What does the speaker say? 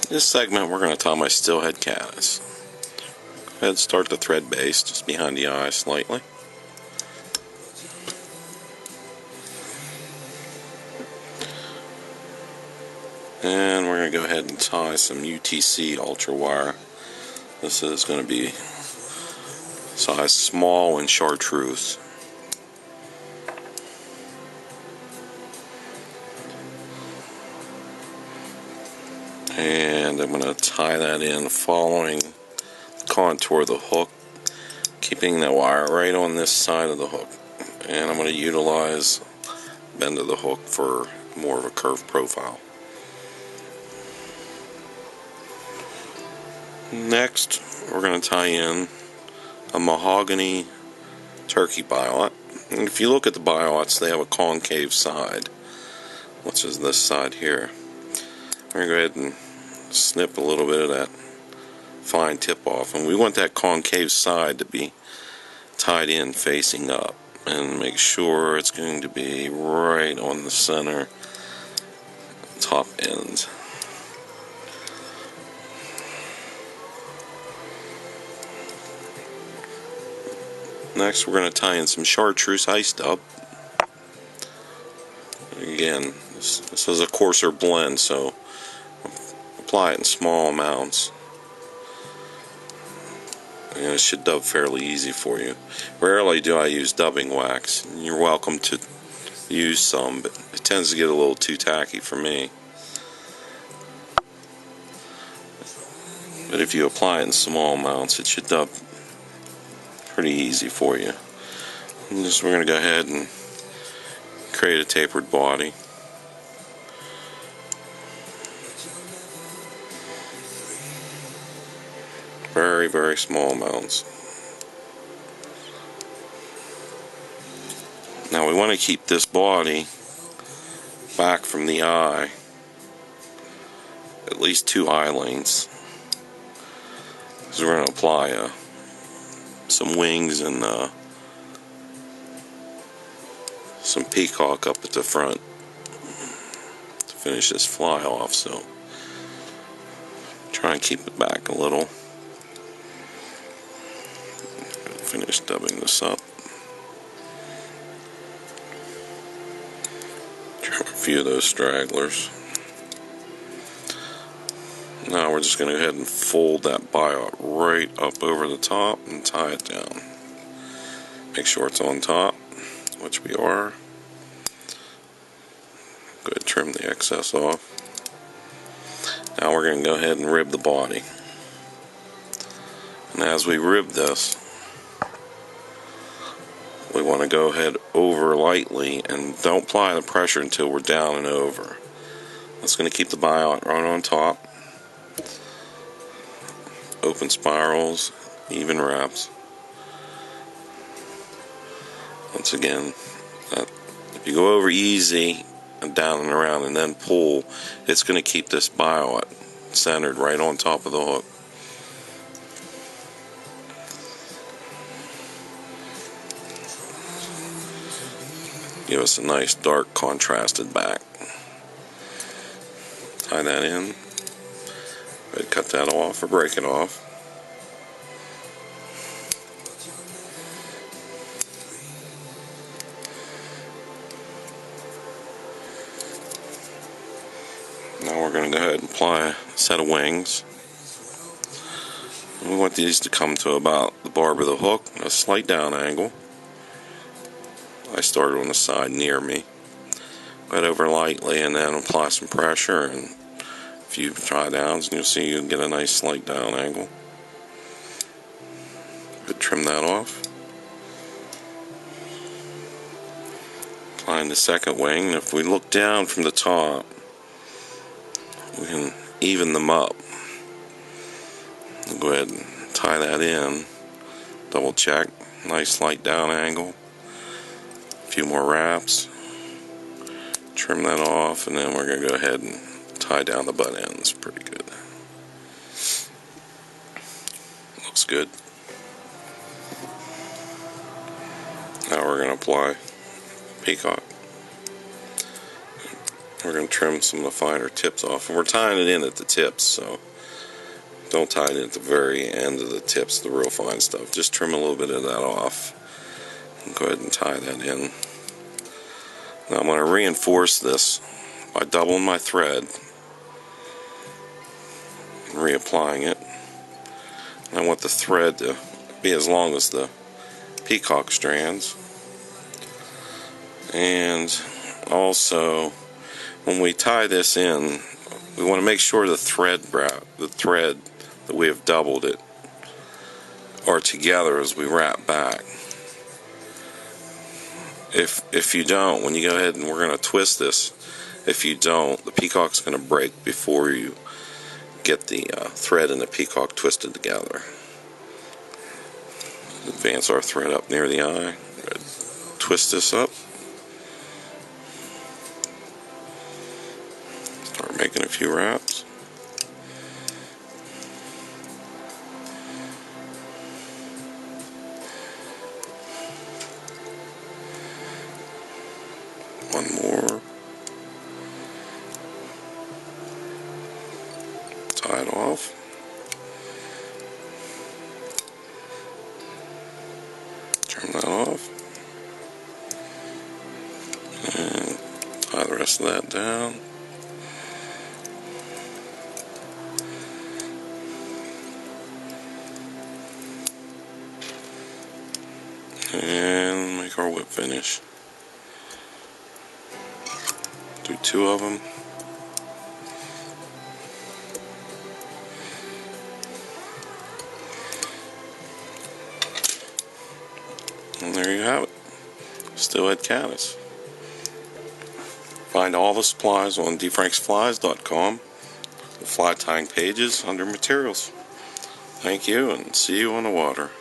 This segment we're going to tie my Steelhead Caddis. Go ahead and start the thread base just behind the eye slightly. And we're going to go ahead and tie some UTC ultra wire. This is going to be size small and chartreuse. And I'm going to tie that in following the contour of the hook, keeping that wire right on this side of the hook. And I'm going to utilize the bend of the hook for more of a curved profile. Next, we're going to tie in a mahogany turkey biote. And if you look at the biotes, they have a concave side, which is this side here. We're going to go ahead and snip a little bit of that fine tip off, and we want that concave side to be tied in facing up, and make sure it's going to be right on the center top end. Next, we're going to tie in some chartreuse ice dub. Again, this is a coarser blend, so apply it in small amounts, and it should dub fairly easy for you. Rarely do I use dubbing wax. You're welcome to use some, but it tends to get a little too tacky for me. But if you apply it in small amounts, it should dub pretty easy for you. And just we're going to go ahead and create a tapered body. Very, very small amounts. Now we want to keep this body back from the eye at least 2 eye lengths, because we're going to apply some wings and some peacock up at the front to finish this fly off, so try and keep it back a little. Finish dubbing this up. Trim a few of those stragglers. Now we're just going to go ahead and fold that biote right up over the top and tie it down. Make sure it's on top, which we are. Go ahead and trim the excess off. Now we're going to go ahead and rib the body. And as we rib this, we want to go ahead over lightly and don't apply the pressure until we're down and over. That's going to keep the biote right on top. Open spirals, even wraps. Once again, if you go over easy and down and around and then pull, it's going to keep this biote centered right on top of the hook. Give us a nice dark contrasted back. Tie that in. Cut that off or break it off. Now we're going to go ahead and apply a set of wings. We want these to come to about the barb of the hook, a slight down angle. I started on the side near me. Go over lightly and then apply some pressure, and a few try downs, and you'll see you get a nice slight down angle. Trim that off. Applying the second wing, and if we look down from the top, we can even them up. We'll go ahead and tie that in. Double check. Nice slight down angle. A few more wraps. Trim that off, and then we're going to go ahead and tie down the butt ends. Pretty good. Looks good. Now we're going to apply peacock. We're going to trim some of the finer tips off, and we're tying it in at the tips, so don't tie it at the very end of the tips, the real fine stuff. Just trim a little bit of that off and go ahead and tie that in. Now I'm going to reinforce this by doubling my thread and reapplying it. And I want the thread to be as long as the peacock strands. And also, when we tie this in, we want to make sure the thread that we have doubled it are together as we wrap back. If you don't, when you go ahead and we're going to twist this, if you don't, the peacock's going to break before you get the thread and the peacock twisted together. Advance our thread up near the eye. Twist this up. Start making a few wraps. One more. Tie it off. Turn that off. And tie the rest of that down. And make our whip finish. Do 2 of them. And there you have it. Steelhead Caddis. Find all the supplies on DeFranksFlies.com. The fly tying pages under materials. Thank you, and see you on the water.